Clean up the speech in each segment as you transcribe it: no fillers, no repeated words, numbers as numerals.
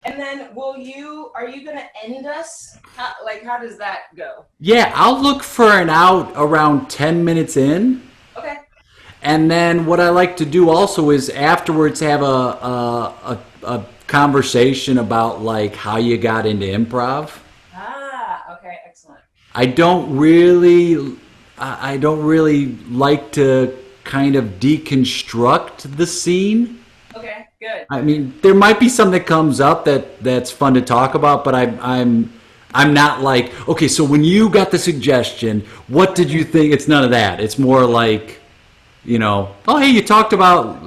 And then are you going to end us? How does that go? Yeah, I'll look for an out around 10 minutes in. Okay. And then what I like to do also is afterwards have a conversation about like how you got into improv. Okay, excellent. I don't really I don't really like to kind of deconstruct the scene. Okay, good. I mean, there might be something that comes up that's fun to talk about, but I'm not like, okay, so when you got the suggestion, what did you think? It's none of that. It's more like, oh hey, you talked about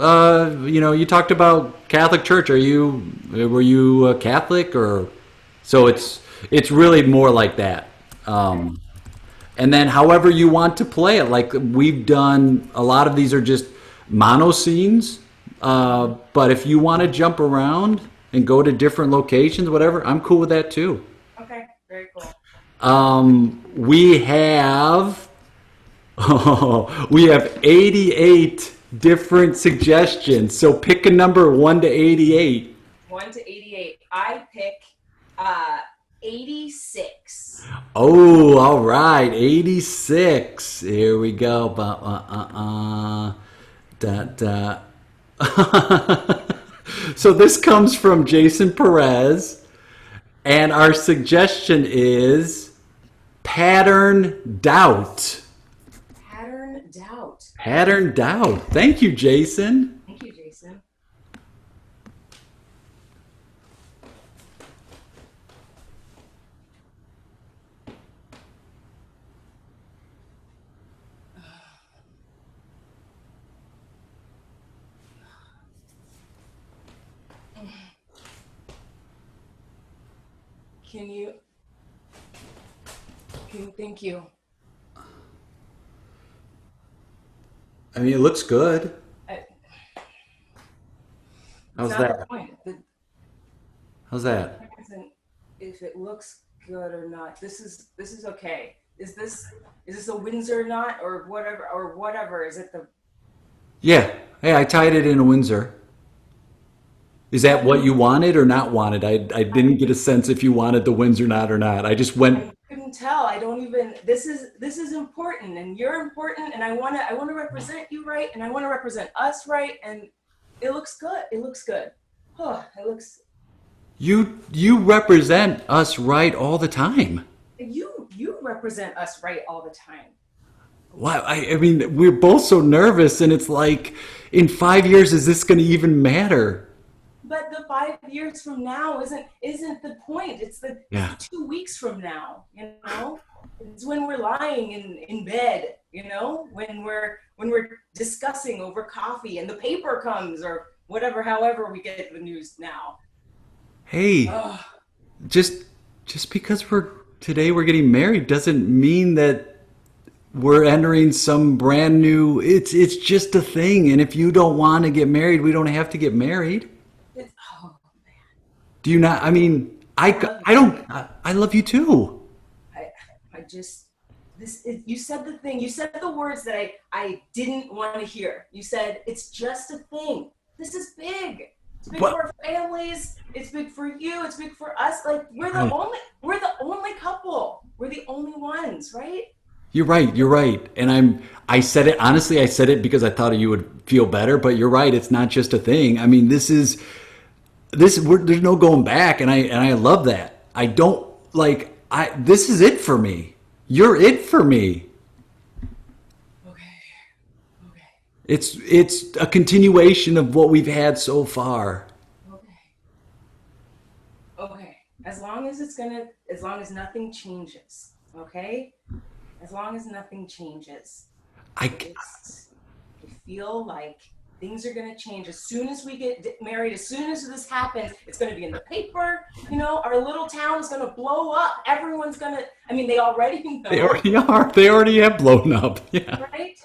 Catholic Church. Were you Catholic or? So it's really more like that. Okay. And then however you want to play it, like we've done, a lot of these are just mono scenes. But if you want to jump around and go to different locations, whatever, I'm cool with that too. Okay, very cool. We have we have 88 different suggestions. So pick a number 1 to 88. 1 to 88. I pick 86. Oh, all right, 86. Here we go. Da, da. So this comes from Jason Perez, and our suggestion is pattern doubt. Pattern doubt. Pattern doubt. Thank you, Jason. Thank you, Jason. Can you thank you. I mean, it looks good. I, it's How's not the that? point. How's The that? point isn't if it looks good or not. This is okay. Is this a Windsor knot or whatever? Is it the Yeah. Hey, I tied it in a Windsor. Is that what you wanted or not wanted? I didn't get a sense if you wanted the Windsor knot or not. I just went. I couldn't tell. I don't even. This is important, and you're important, and I wanna represent you right, and I want to represent us right, and it looks good. It looks good. Oh, it looks. You represent us right all the time. You represent us right all the time. Wow, I mean, we're both so nervous, and it's like, in 5 years, is this going to even matter? But the 5 years from now isn't the point. It's Yeah. the 2 weeks from now. It's when we're lying in bed. When we're discussing over coffee and the paper comes or whatever. However, we get the news now. Hey, Oh, just because we're getting married doesn't mean that we're entering some brand new. It's just a thing, and if you don't want to get married, we don't have to get married. oh, Do you not? I mean, I love I you. don't. I love you too. I I just you said the thing. You said the words that I didn't want to hear. You said it's just a thing. This is big. It's big But for our families. It's big for you. It's big for us. Like we're the only couple. We're the only ones, right? you're right. You're right. And I said it honestly. I said it because I thought you would feel better. But you're right. It's not just a thing. I mean, there's no going back, and I love that. I don't like. This is it for me. You're it for me. Okay. Okay. It's a continuation of what we've had so far. Okay. Okay. As long as nothing changes. Okay. As long as nothing changes. I It's I feel like things are going to change as soon as we get married. As soon as this happens, it's going to be in the paper. Our little town is going to blow up. Everyone's going to. I mean, they already They know, already are. They already have blown up. Yeah. right?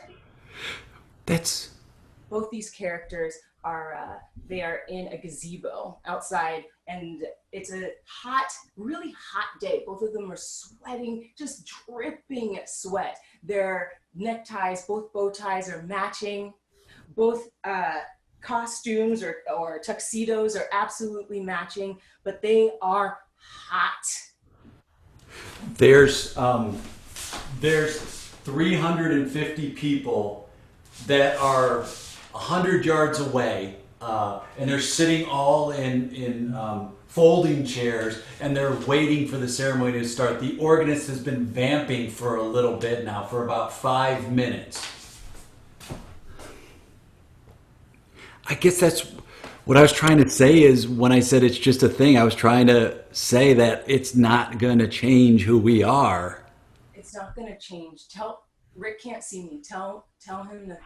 That's Both these characters are they are in a gazebo outside, and it's a really hot day. Both of them are sweating, just dripping sweat. Their neckties, both bow ties, are matching. Both costumes or tuxedos are absolutely matching, but they are hot. There's 350 people that are 100 yards away, and they're sitting all in folding chairs, and they're waiting for the ceremony to start. The organist has been vamping for a little bit now, for about 5 minutes. I guess that's what I was trying to say is when I said it's just a thing, I was trying to say that it's not going to change who we are. It's not going to change. Rick can't see me. Tell him that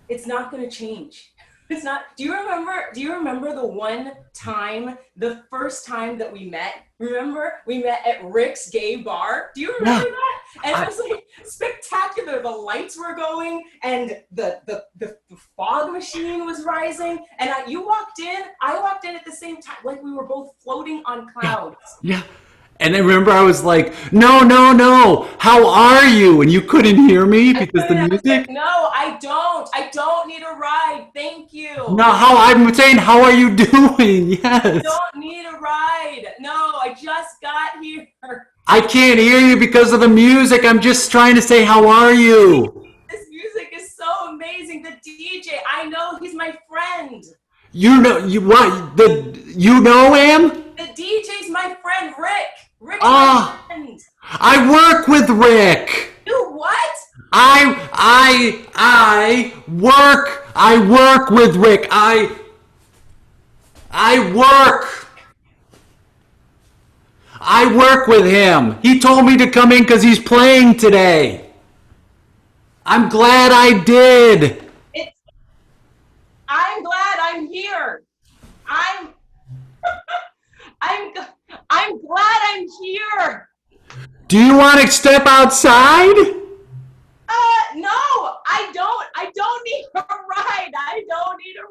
it's not going to change. It's not. Do you remember the one time, the first time that we met? Remember we met at Rick's gay bar? Do you remember that? And it was like spectacular. The lights were going and the fog machine was rising. And you walked in, I walked in at the same time, like we were both floating on clouds. Yeah. And I remember I was like, no, no, no, how are you? And you couldn't hear me because the music? Like, no, I don't need a ride. Thank you. No, I'm saying, how are you doing? Yes. I don't need a ride. No, I just got here. I can't hear you because of the music. I'm just trying to say, how are you? This music is so amazing. The DJ, I know he's my friend. You know him? The DJ's my friend, Rick. Rick's my friend. I work with Rick. You what? I work with Rick. I work with him. He told me to come in because he's playing today. I'm glad I did. I'm glad I'm here. I'm glad I'm here. Do you want to step outside? No, I don't. I don't need a ride. I don't need a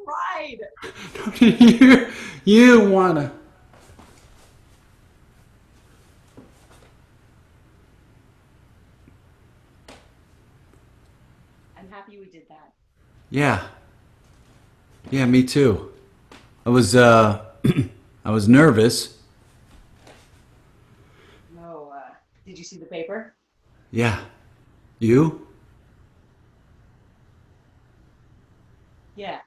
ride. You wanna? I'm happy we did that. Yeah. Yeah, me too. I was I was nervous. No, did you see the paper? Yeah. You? Yeah.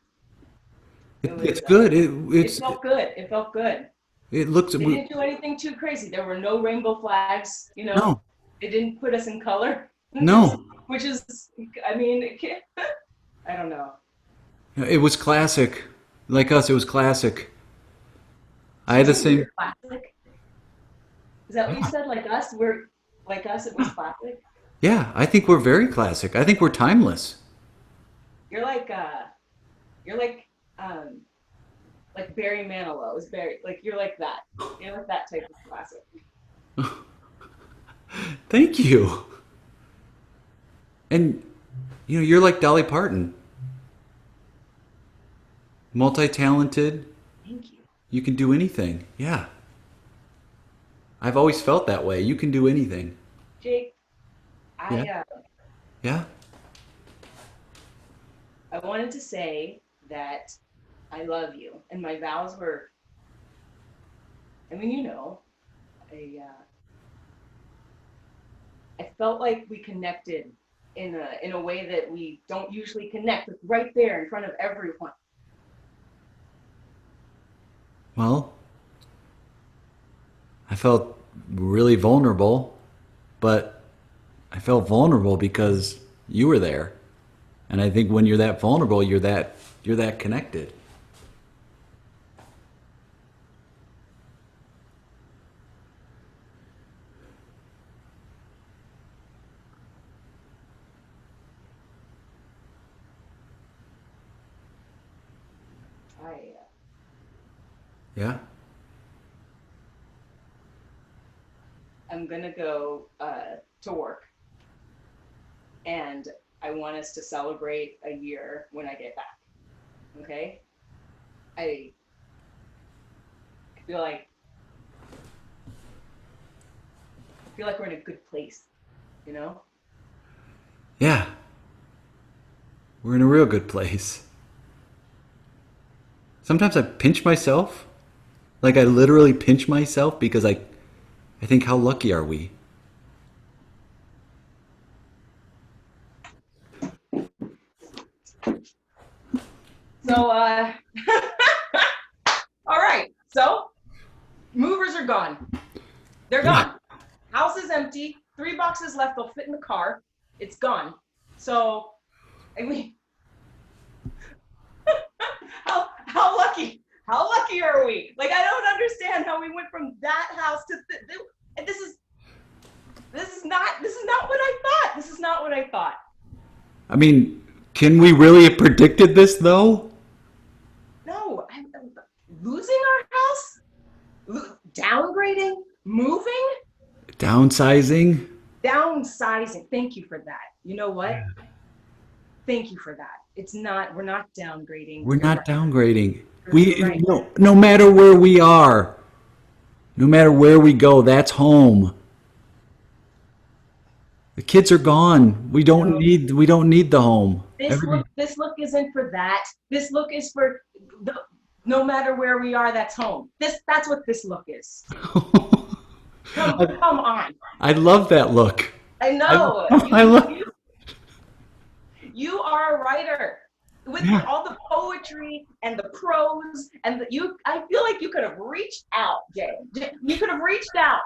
It's good. It felt good. It felt good. It looks. They didn't do anything too crazy. There were no rainbow flags. You know. No. They didn't put us in color. No. Which is, I mean, I don't know. It was classic. Like us, it was classic. I had the same. Classic? Is that what you said? Like us? We're like us, it was classic? Yeah, I think we're very classic. I think we're timeless. You're like Barry Manilow is Barry, like you're like that. You're like that type of classic. Thank you. And you're like Dolly Parton. Multi-talented. Thank you. You can do anything. Yeah. I've always felt that way. You can do anything. Jake, Yeah. I wanted to say that I love you, and my vows were. I mean, I felt like we connected in a way that we don't usually connect, like right there in front of everyone. Well, I felt really vulnerable, but I felt vulnerable because you were there. And I think when you're that vulnerable, you're that connected. Yeah. I'm gonna go to work, and I want us to celebrate a year when I get back. Okay? I feel like we're in a good place, you know? Yeah. We're in a real good place. Sometimes I pinch myself. Like I literally pinch myself because I think how lucky are we? So, all right. So, movers are gone. They're Yeah. gone. House is empty. 3 boxes left. They'll fit in the car. It's gone. So, I mean, how lucky? How lucky are we? Like, I don't understand how we went from that house to this is not what I thought. This is not what I thought. I mean, can we really have predicted this though? No, I'm losing our house, downgrading, moving, Downsizing? downsizing. Thank you for that. You know what? Thank you for that. It's not, we're not downgrading. We're You're not right. downgrading. You're right. No matter where we are, no matter where we go, that's home. The kids are gone. We don't need the home. This look isn't for that. This look is for no matter where we are, that's home. That's what this look is. Come on. I love that look. I know. I love. You are a writer with all the poetry and the prose and I feel like you could have reached out, Jay. You could have reached out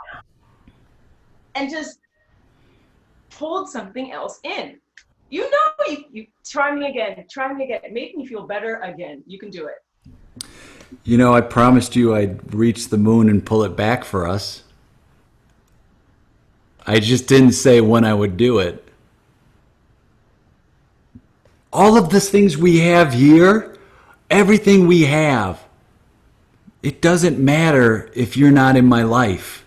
and just pulled something else in. You know, you try me again. Make me feel better again. You can do it. You know, I promised you I'd reach the moon and pull it back for us. I just didn't say when I would do it. All of the things we have here, everything we have, it doesn't matter if you're not in my life.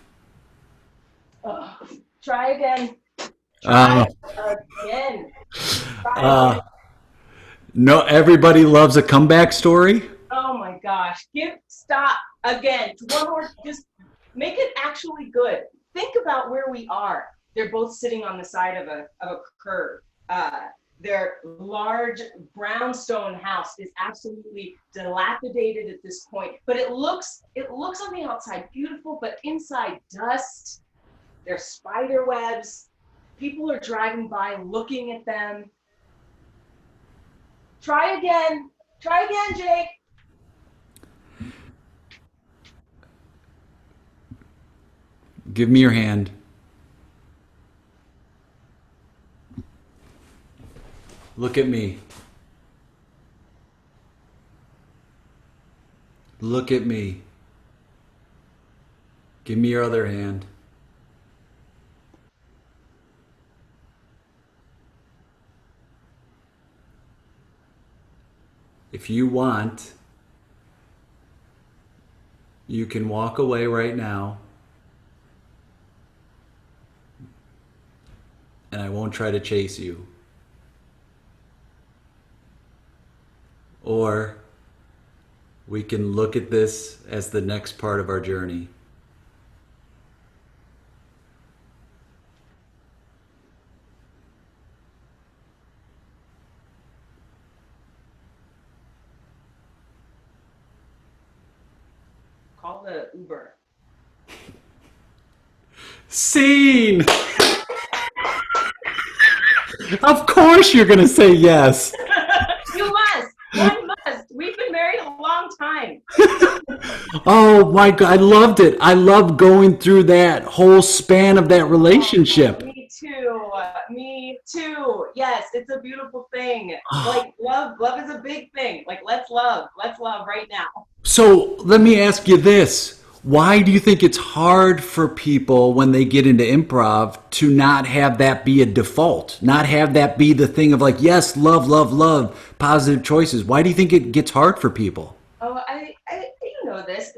Try again. Try again. No, everybody loves a comeback story. Oh my gosh. Stop again. One more, just make it actually good. Think about where we are. They're both sitting on the side of a curb. Their large brownstone house is absolutely dilapidated at this point, but it looks on the outside beautiful, but inside dust. There's spider webs. People are driving by looking at them. Try again, Jake. Give me your hand. Look at me. Look at me. Give me your other hand. If you want, you can walk away right now, and I won't try to chase you. Or we can look at this as the next part of our journey. Call the Uber. Scene! Of course you're going to say yes. You must. One must. We've been married a long time. Oh my God, I loved it. I loved going through that whole span of that relationship. Me too. Me too. Yes, it's a beautiful thing. Like love is a big thing. Like let's love right now. So let me ask you this. Why do you think it's hard for people when they get into improv to not have that be a default? Not have that be the thing of like, yes, love, love, love, positive choices. Why do you think it gets hard for people? Oh, I you know this.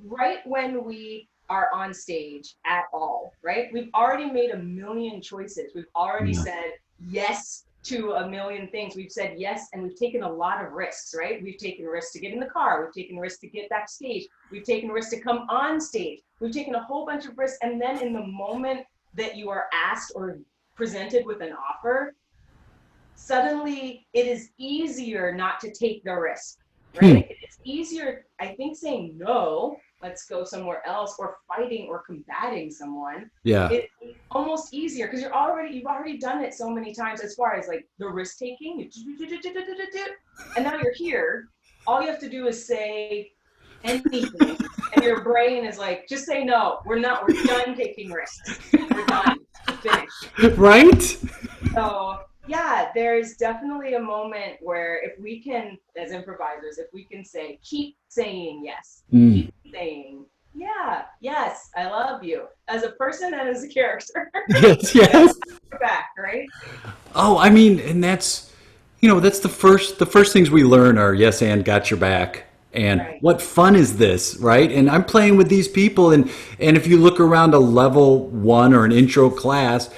Right when we are on stage at all, right? We've already made a million choices. We've already said yes to a million things. We've said yes, and we've taken a lot of risks, right? We've taken risks to get in the car. We've taken risks to get backstage. We've taken risks to come on stage. We've taken a whole bunch of risks. And then in the moment that you are asked or presented with an offer, suddenly it is easier not to take the risk, right? It's easier, I think, saying no, let's go somewhere else, or fighting or combating someone. Yeah. It's almost easier because you've already done it so many times as far as like the risk taking, and now you're here. All you have to do is say anything, and your brain is like, just say no. We're done taking risks. We're done. Finished. Right? So yeah, there's definitely a moment where if we can, as improvisers, if we can say, keep saying yes, keep saying, yeah, yes, I love you, as a person and as a character. Yes, yes. Back, right? Oh, I mean, and that's, that's the first things we learn are yes and got your back. And Right. what fun is this, right? And I'm playing with these people, and if you look around a level one or an intro class,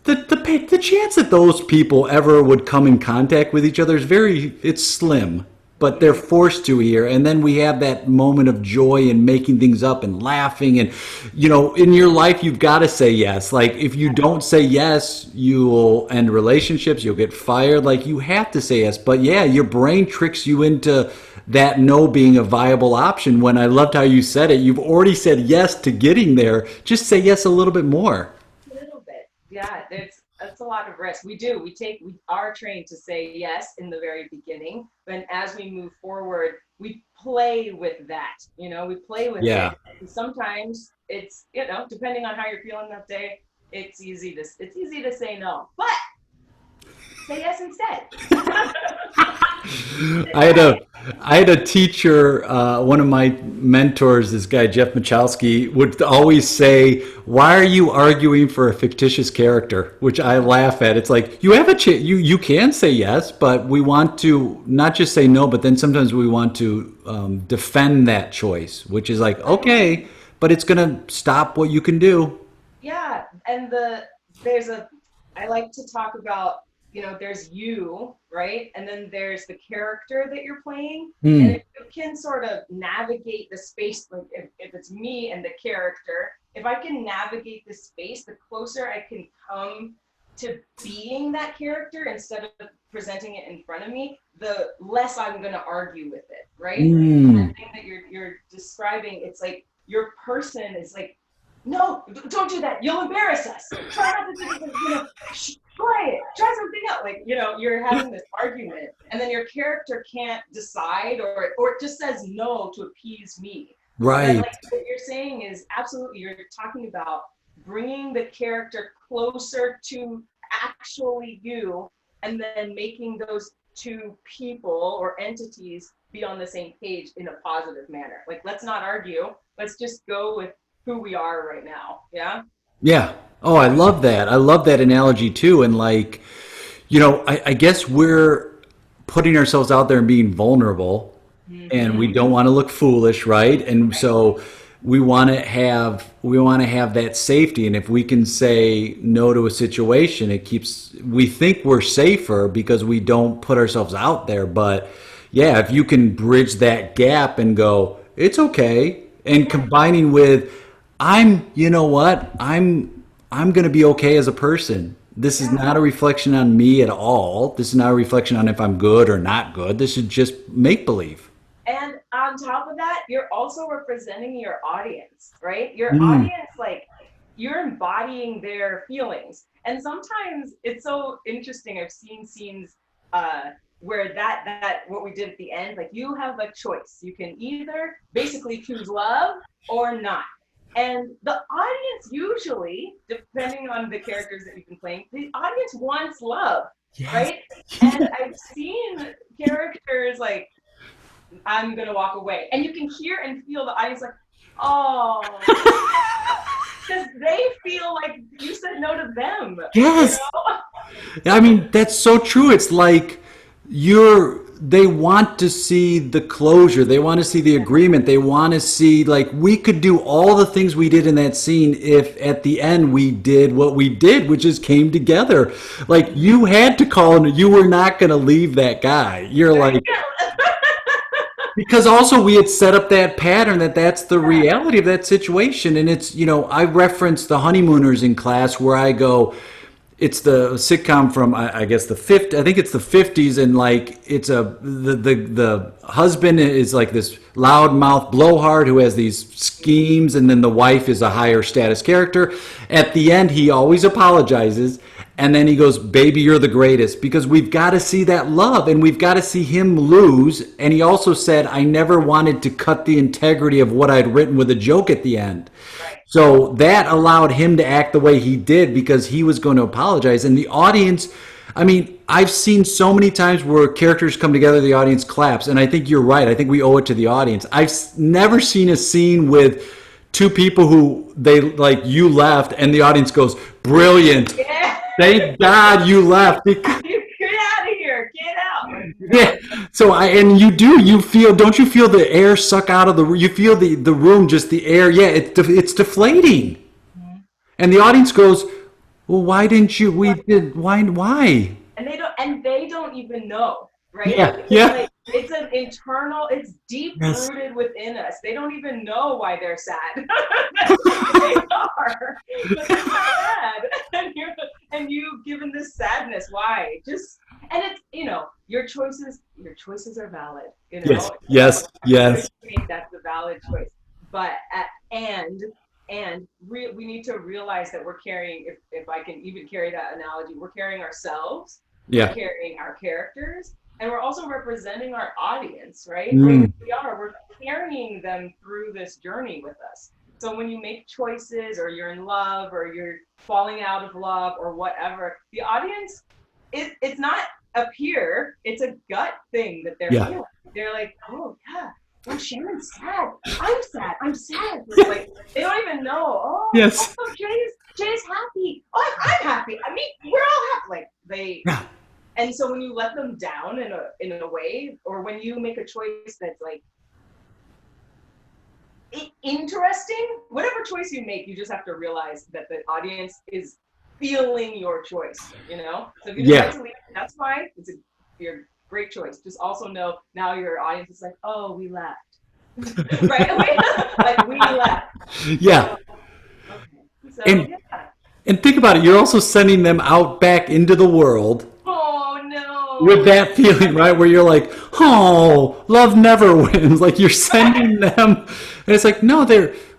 the chance that those people ever would come in contact with each other it's slim, but they're forced to here. And then we have that moment of joy in making things up and laughing. And, in your life, you've got to say yes. Like, if you don't say yes, you'll end relationships, you'll get fired. Like, you have to say yes. But yeah, your brain tricks you into that no being a viable option. When I loved how you said it, you've already said yes to getting there. Just say yes a little bit more. A little bit. Yeah, that's a lot of risk. We are trained to say yes in the very beginning, but as we move forward, we play with that. We play with Yeah. it. And sometimes it's, depending on how you're feeling that day, it's easy to say no, but say yes instead. I had a teacher, one of my mentors, this guy Jeff Michalski, would always say, "Why are you arguing for a fictitious character?" Which I laugh at. It's like, you have you can say yes, but we want to not just say no, but then sometimes we want to defend that choice, which is like, okay, but it's gonna stop what you can do. Yeah, and I like to talk about, there's you, right? And then there's the character that you're playing. And if you can sort of navigate the space, like if it's me and the character, if I can navigate the space, the closer I can come to being that character instead of presenting it in front of me, the less I'm going to argue with it, right? That thing that you're describing, it's like your person is like, no, don't do that. You'll embarrass us. Try not to do it. Try it. Try something else. Like, you're having this argument, and then your character can't decide, or it just says no to appease me. Right. Like what you're saying is absolutely, you're talking about bringing the character closer to actually you, and then making those two people or entities be on the same page in a positive manner. Like, let's not argue. Let's just go with who we are right now. Yeah. Yeah. Oh, I love that. I love that analogy too. And like, I guess we're putting ourselves out there and being vulnerable, and we don't want to look foolish, right? And so we want to have that safety. And if we can say no to a situation, we think we're safer because we don't put ourselves out there. But yeah, if you can bridge that gap and go, it's okay, and combining with, you know what? I'm going to be okay as a person. This is not a reflection on me at all. This is not a reflection on if I'm good or not good. This is just make believe. And on top of that, you're also representing your audience, right? Your audience, like, you're embodying their feelings. And sometimes it's so interesting. I've seen scenes where that what we did at the end, like, you have a choice. You can either basically choose love or not. And the audience usually, depending on the characters that you've been playing, the audience wants love, right? And I've seen characters like, I'm going to walk away. And you can hear and feel the audience like, oh, because they feel like you said no to them. Yes. I mean, that's so true. It's like they want to see the closure. They want to see the agreement. They want to see, like, we could do all the things we did in that scene if at the end we did what we did, which is came together. Like, you had to call and you were not going to leave that guy. You're like, because also we had set up that pattern that's the reality of that situation. And it's, I reference the Honeymooners in class where I go, it's the sitcom from I guess the 50s. I think it's the 50s, and like it's the husband is like this loudmouth blowhard who has these schemes, and then the wife is a higher status character. At the end, he always apologizes, and then he goes, "Baby, you're the greatest," because we've got to see that love, and we've got to see him lose. And he also said, "I never wanted to cut the integrity of what I'd written with a joke at the end." So that allowed him to act the way he did because he was going to apologize. And the audience, I mean, I've seen so many times where characters come together, the audience claps. And I think you're right. I think we owe it to the audience. I've never seen a scene with two people who they like, you left, and the audience goes, "Brilliant. Yeah. Thank God you left." Get out of here. Get out. Yeah. So you feel, don't you feel the air suck out of you feel the room, just the air. Yeah. It's deflating. Mm-hmm. And the audience goes, "Well, why didn't you, why?" And they don't even know, right? Yeah. Yeah. Like, it's an internal, it's deep rooted within us. They don't even know why they're sad. They are. But they're sad. And you've given this sadness. Why? And it's, your choices are valid. Yes. That's a valid choice. But we need to realize that we're carrying, if I can even carry that analogy, we're carrying ourselves, we're carrying our characters, and we're also representing our audience, right? We're carrying them through this journey with us. So when you make choices, or you're in love, or you're falling out of love, or whatever, the audience, it's not a peer, it's a gut thing that they're feeling. They're like, "Oh yeah, well, Shannon's sad. I'm sad." Like, they don't even know. Oh, yes. Oh, Jay's happy. Oh, I'm happy. I mean, we're all happy. Like and so when you let them down in a way, or when you make a choice that's like interesting, whatever choice you make, you just have to realize that the audience is feeling your choice. So if you decide to leave, that's fine. It's your great choice. Just also know now your audience is like, "Oh, we left." Right? Like, we left. Yeah. So, and think about it. You're also sending them out back into the world. Oh no. With that feeling, right, where you're like, "Oh, love never wins." Like, you're sending them, and it's like, no,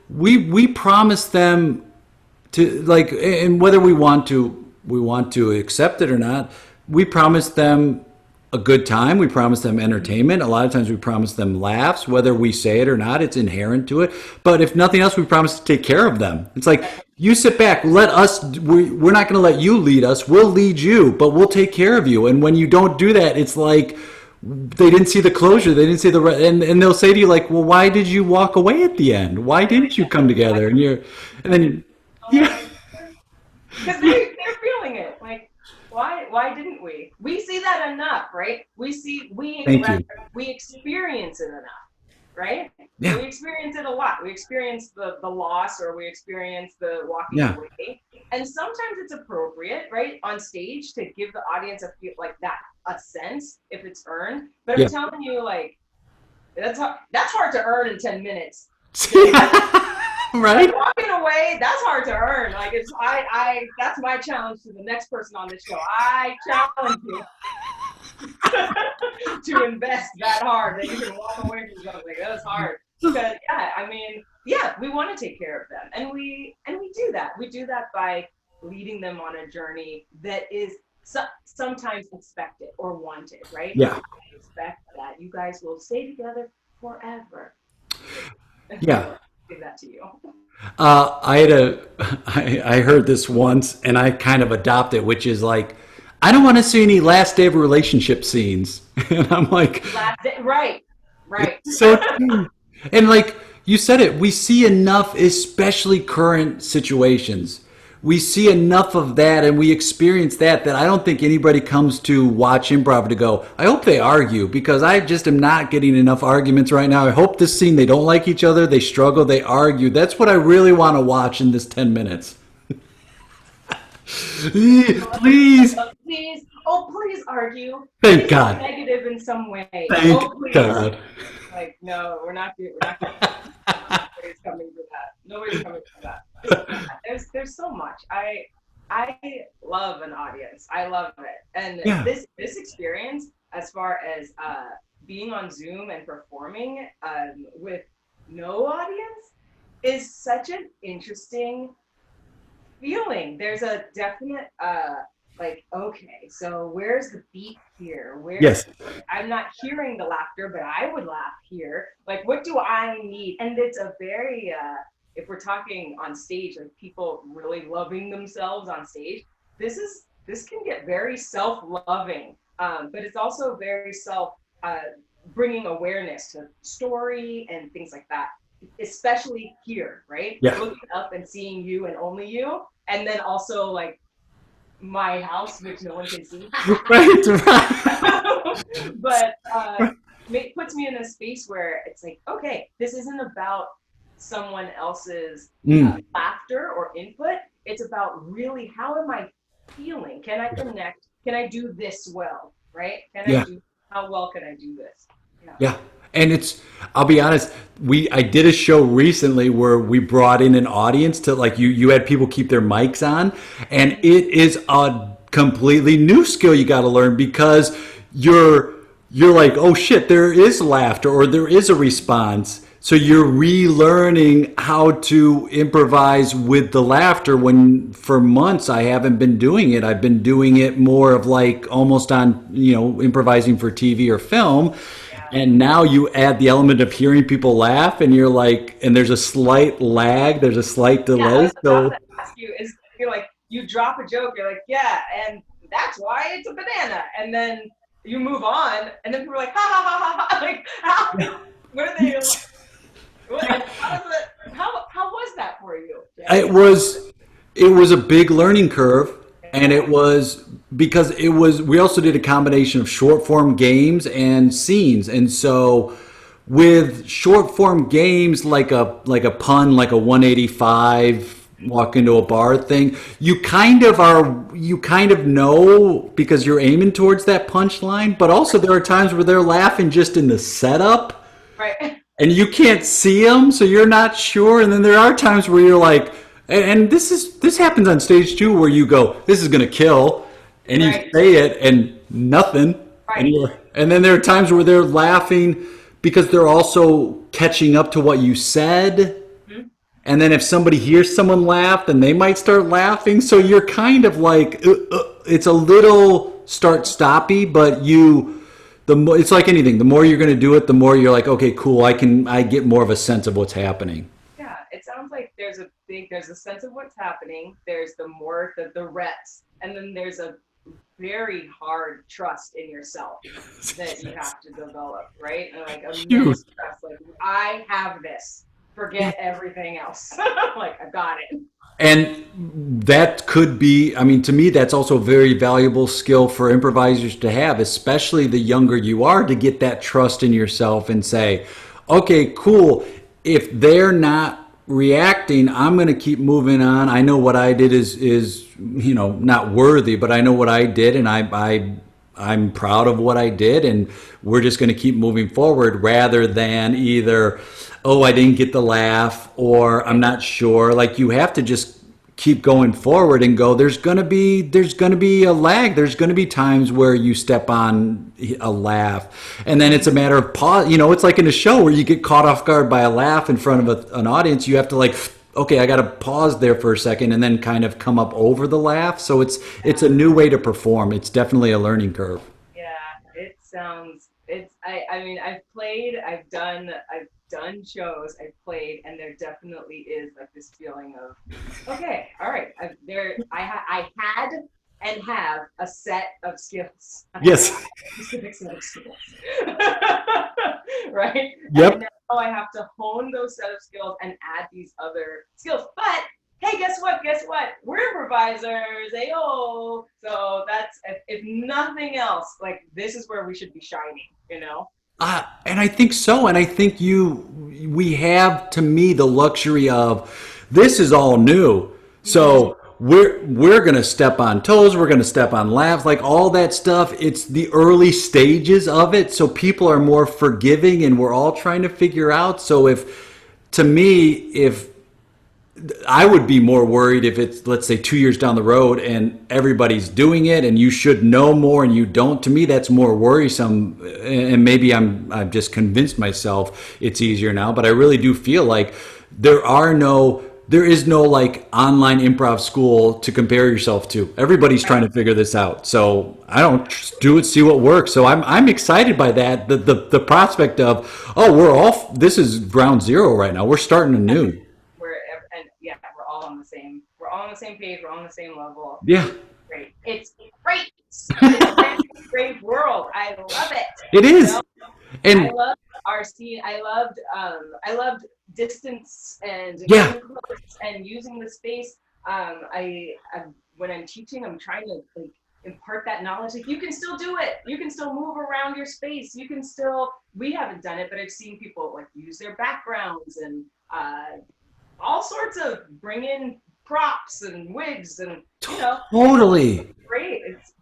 we promise them to, like, and whether we want to accept it or not, we promise them a good time. We promise them entertainment. A lot of times we promise them laughs, whether we say it or not. It's inherent to it. But if nothing else, we promise to take care of them. It's like, you sit back, let us, we're not going to let you lead us. We'll lead you, but we'll take care of you. And when you don't do that, it's like they didn't see the closure. They didn't see and they'll say to you, like, "Well, why did you walk away at the end? Why didn't you come together?" Because they're feeling it. Like, why didn't we? We see that enough, right? We experience it enough, right? Yeah. We experience it a lot. We experience the loss, or we experience the walking away. And sometimes it's appropriate, right, on stage, to give the audience a sense, if it's earned. But I'm telling you, like, that's hard to earn in 10 minutes. Right? Like, walking away, that's hard to earn. Like, that's my challenge to the next person on this show. I challenge you to invest that hard, that you can walk away from something. Like, that's hard. Because we want to take care of them, and we do that. We do that by leading them on a journey that is sometimes expected or wanted, right? Yeah. I expect that you guys will stay together forever. Yeah. Give that to you. I heard this once, and I kind of adopt it, which is like, "I don't want to see any last day of relationship scenes." And I'm like, last day, right. So true. And like you said it, we see enough, especially current situations. We see enough of that, and we experience that I don't think anybody comes to watch improv to go, "I hope they argue," because I just am not getting enough arguments right now. I hope this scene, they don't like each other, they struggle, they argue. That's what I really want to watch in this 10 minutes. Please. Please argue. Thank please God. Negative in some way. Thank God. Like, no, we're not. Nobody's coming for that. Nobody's coming for that. There's so much. I love an audience. I love it. And Yeah. this experience, as far as being on Zoom and performing with no audience, is such an interesting feeling. There's a definite like, okay, so where's the beat here? Where's Yes. I'm not hearing the laughter, but I would laugh here. Like, what do I need? And it's a very if we're talking on stage, like people really loving themselves on stage, this can get very self-loving, but it's also very self bringing awareness to story and things like that, especially here, right? Yeah. Looking up and seeing you and only you, and then also like my house, which no one can see. Right. Right. But it puts me in a space where it's like, okay, this isn't about someone else's Mm. laughter or input. It's about really how am I feeling? Can I connect? Can I do this well? Right? Yeah. How well can I do this? Yeah. Yeah. And I'll be honest, I did a show recently where we brought in an audience to, like, you had people keep their mics on, and it is a completely new skill you got to learn, because you're like, oh shit, there is laughter or there is a response. So you're relearning how to improvise with the laughter, when for months I haven't been doing it. I've been doing it more of like almost on, improvising for TV or film. And now you add the element of hearing people laugh, and you're like, and there's a slight lag, there's a slight Yeah, I delay. was about So to ask you, is you're like, you drop a joke, you're like, yeah, and that's why it's a banana. And then you move on, and then people are like, ha ha ha ha ha. Like, what are they? How was that for you? it was a big learning curve, and it was because we also did a combination of short form games and scenes. And so with short form games, like a pun, like a 185 walk into a bar thing, you kind of know, because you're aiming towards that punchline. But also there are times where they're laughing just in the setup, Right. and you can't see them, so you're not sure. And then there are times where you're like, and this happens on stage too, where you go, this is gonna kill, and you Right. say it and nothing. Right. And then there are times where they're laughing because they're also catching up to what you said. Mhm. And then if somebody hears someone laugh, then they might start laughing. So you're kind of like, it's a little start stoppy, but it's like anything. The more you're going to do it, the more you're like, okay, cool. I get more of a sense of what's happening. Yeah, it sounds like there's a sense of what's happening. There's the reps, and then there's a very hard trust in yourself that you have to develop, right? And like immense trust, like I have this. Forget everything else. Like I got it. And that could be, I mean, to me, that's also a very valuable skill for improvisers to have, especially the younger you are, to get that trust in yourself and say, okay, cool. If they're not reacting, I'm going to keep moving on. I know what I did is not worthy, but I know what I did, and I'm proud of what I did, and we're just going to keep moving forward, rather than either, oh, I didn't get the laugh, or I'm not sure. Like, you have to just keep going forward and go, there's going to be a lag. There's going to be times where you step on a laugh, and then it's a matter of pause. It's like in a show where you get caught off guard by a laugh in front of an audience. You have to, like, okay, I got to pause there for a second and then kind of come up over the laugh. So it's a new way to perform. It's definitely a learning curve. Yeah, I mean, I've done shows, I've played, and there definitely is like this feeling of, okay, all right, I had and have a set of skills. Yes. A specific set of skills. Right? Yep. And now I have to hone those set of skills and add these other skills. But hey, guess what? We're improvisers. Ayo. So that's, if nothing else, like this is where we should be shining, And I think so. And I think we have, to me, the luxury of, this is all new. So we're going to step on toes. We're going to step on laughs, like all that stuff. It's the early stages of it. So people are more forgiving, and we're all trying to figure out. So if I would be more worried if it's, let's say, 2 years down the road and everybody's doing it and you should know more and you don't. To me, that's more worrisome. And maybe I've just convinced myself it's easier now, but I really do feel like there is no like online improv school to compare yourself to. Everybody's trying to figure this out. So I don't just do it, see what works. So I'm excited by that. The prospect of, oh, this is ground zero right now. We're starting anew. We're all on the same. We're all on the same page. We're on the same level. Yeah. Great. It's great. It's a great world. I love it. It is. And I love our scene. I loved distance and yeah, close and using the space. When I'm teaching, I'm trying to like impart that knowledge. Like, you can still do it. You can still move around your space. You can still. We haven't done it, but I've seen people like use their backgrounds and all sorts of bring in props and wigs and totally great. It's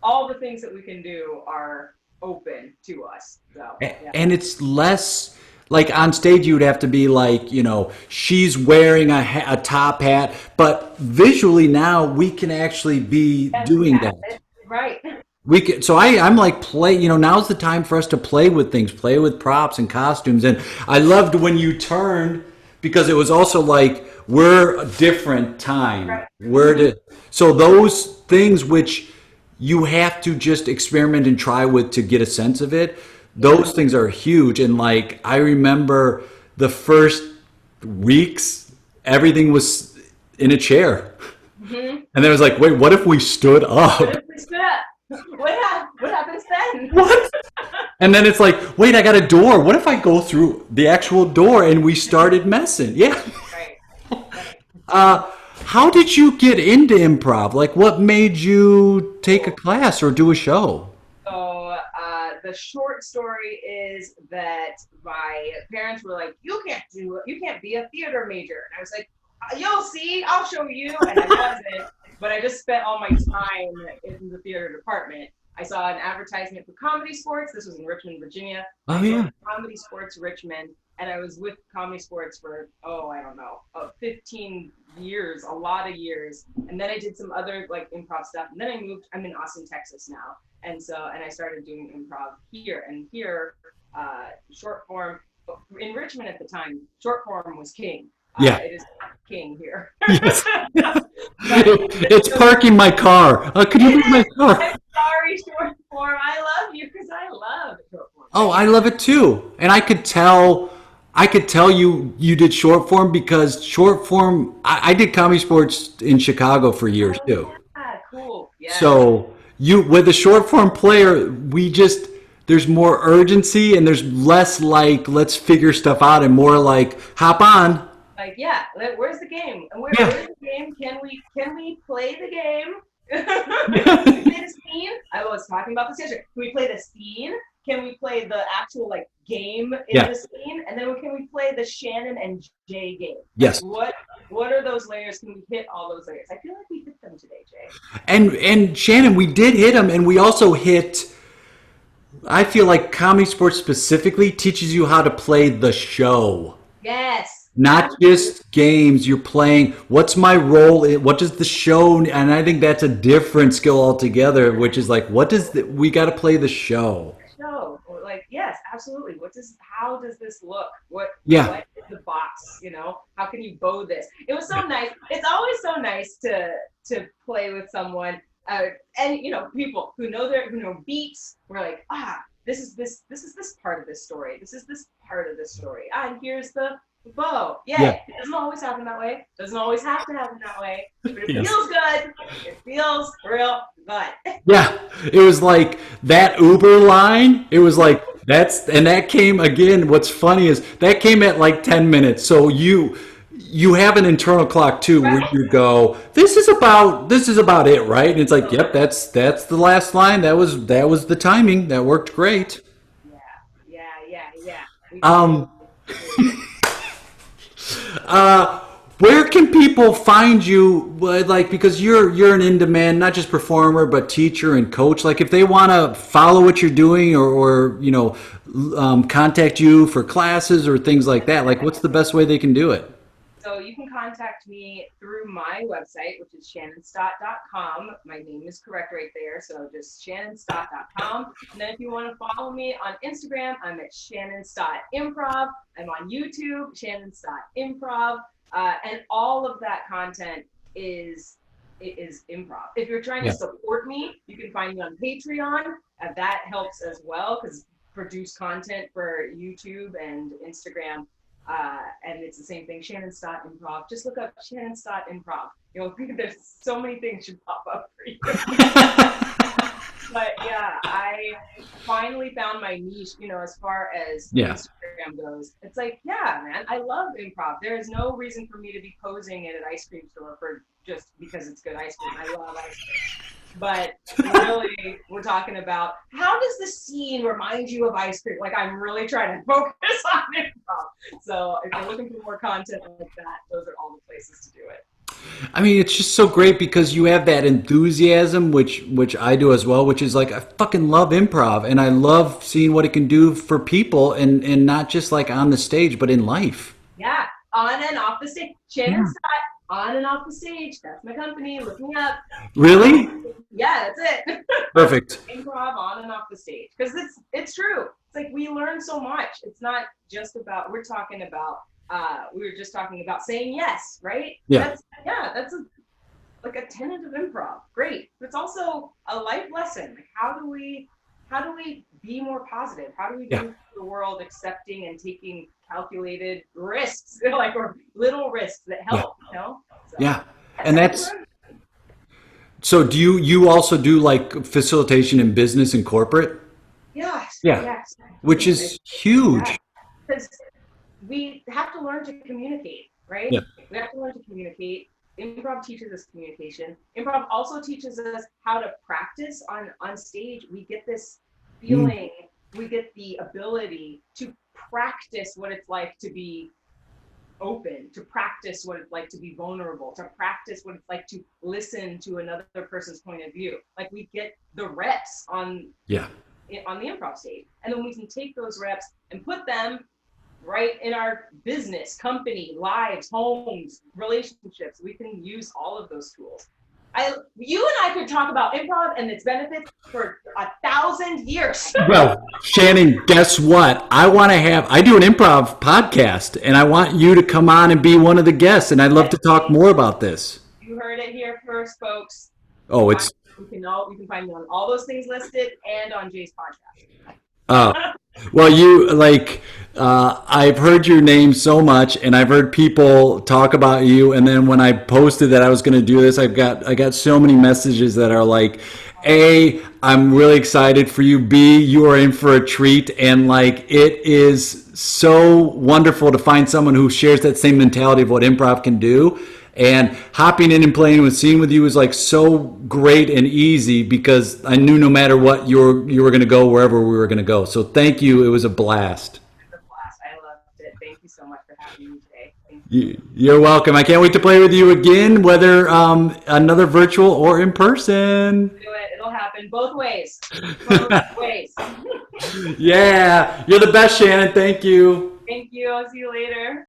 all the things that we can do are open to us. So, yeah. And it's less like on stage you would have to be like, she's wearing a top hat, but visually now we can actually be doing that. Right. We can, so I'm like now's the time for us to play with things, play with props and costumes. And I loved when you turned, because it was also like, we're a different time. Right. So those things which you have to just experiment and try with to get a sense of it, those things are huge. And like, I remember the first weeks, everything was in a chair. Mm-hmm. And then it was like, wait, what if we stood up? What if we stood up? What happens then? What? And then it's like, wait, I got a door. What if I go through the actual door? And we started messing. Yeah. Right. How did you get into improv? Like, what made you take a class or do a show? So the short story is that my parents were like, you can't be a theater major. And I was like, you'll see, I'll show you. And I wasn't, but I just spent all my time in the theater department. I saw an advertisement for ComedySportz. This was in Richmond, Virginia. Oh, yeah. ComedySportz Richmond. And I was with ComedySportz for, 15 years, a lot of years. And then I did some other like improv stuff. And then I moved, I'm in Austin, Texas now. And I started doing improv here. And here, short form, in Richmond at the time, short form was king. Yeah. It is king here. Yes. It's parking my car. Could you move my car? I'm sorry, short form. I love you because I love short form. Oh, I love it too. And I could tell you did short form, because short form, I did ComedySportz in Chicago for years too. Ah, cool. Yeah. So with a short form player, there's more urgency and there's less like, let's figure stuff out, and more like, hop on. Like, yeah, where's the game? And where's the game? Can we play the game? Can we play the scene? I was talking about this yesterday. Can we play the scene? Can we play the actual like game in the scene? And then can we play the Shannon and Jay game? Yes. What are those layers? Can we hit all those layers? I feel like we hit them today, Jay. And Shannon, we did hit them, and we also hit. I feel like ComedySportz specifically teaches you how to play the show. Yes. Not just games. You're playing, what's my role? What does the show? And I think that's a different skill altogether, which is like, we got to play the show. Show. Like, yes, absolutely. How does this look? What is the box? How can you bow this? It was so nice. It's always so nice to play with someone. And people who know beats. We're like, this is this part of this story. This is this part of this story. And here's the bow. Yeah. It doesn't always happen that way. Doesn't always have to happen that way. But it feels good. It feels real good. Yeah. It was like that Uber line. It was like that came again. What's funny is that came at like 10 minutes. So you have an internal clock too, where you go, this is about it, right? And it's like, yep, that's the last line. That was the timing. That worked great. Yeah. Where can people find you? Like, because you're an in-demand, not just performer, but teacher and coach. Like, if they want to follow what you're doing, or contact you for classes or things like that, like, what's the best way they can do it? So you can contact me through my website, which is shannonstott.com. My name is correct right there. So just shannonstott.com. And then if you want to follow me on Instagram, I'm at Shannon Stott Improv. I'm on YouTube, Shannon Stott Improv. And all of that content is improv. If you're trying to support me, you can find me on Patreon. That helps as well, because produce content for YouTube and Instagram. And it's the same thing, Shannon Stott Improv. Just look up Shannon Stott Improv. You'll think there's so many things should pop up for you. But yeah, I finally found my niche, as far as Instagram goes. It's like, yeah, man, I love improv. There is no reason for me to be posing at an ice cream store for just because it's good ice cream. I love ice cream. But really, we're talking about, how does the scene remind you of ice cream? Like, I'm really trying to focus on improv. So if you're looking for more content like that, those are all the places to do it. I mean, it's just so great because you have that enthusiasm, which I do as well, which is like, I fucking love improv, and I love seeing what it can do for people, and not just like on the stage, but in life. Yeah, on and off the stage. Shannon Stott, on and off the stage. That's my company. Look me up. Really? Yeah, that's it. Perfect. Improv on and off the stage, because it's true. It's like we learn so much. It's not just about, we were just talking about saying yes, right? Yeah. That's like a tenet of improv. Great. But it's also a life lesson. Like, how do we be more positive? How do we go through the world accepting and taking calculated risks, or little risks that help, So, and that's so do you also do like facilitation in business and corporate? Yes. Which is huge. Because we have to learn to communicate, right? Yeah. We have to learn to communicate. Improv teaches us communication. Improv also teaches us how to practice on stage. We get this feeling, we get the ability to practice what it's like to be open, to practice what it's like to be vulnerable, to practice what it's like to listen to another person's point of view. Like, we get the reps on the improv stage. And then we can take those reps and put them right in our business, company, lives, homes, relationships. We can use all of those tools. You and I could talk about improv and its benefits for 1,000 years. Well, Shannon, guess what? I do an improv podcast, and I want you to come on and be one of the guests, and I'd love to talk more about this. You heard it here first, folks. Oh, you can find me on all those things listed and on Jay's podcast. Well, I've heard your name so much, and I've heard people talk about you. And then when I posted that I was going to do this, I got so many messages that are like, A, I'm really excited for you. B, you are in for a treat. And like, it is so wonderful to find someone who shares that same mentality of what improv can do. And hopping in and playing with scene with you was like so great and easy, because I knew no matter what, you were going to go wherever we were going to go. So thank you. It was a blast. I loved it. Thank you so much for having me today. You're welcome. I can't wait to play with you again, whether another virtual or in person. Do it. It'll happen both ways. Both ways. Yeah. You're the best, Shannon. Thank you. Thank you. I'll see you later.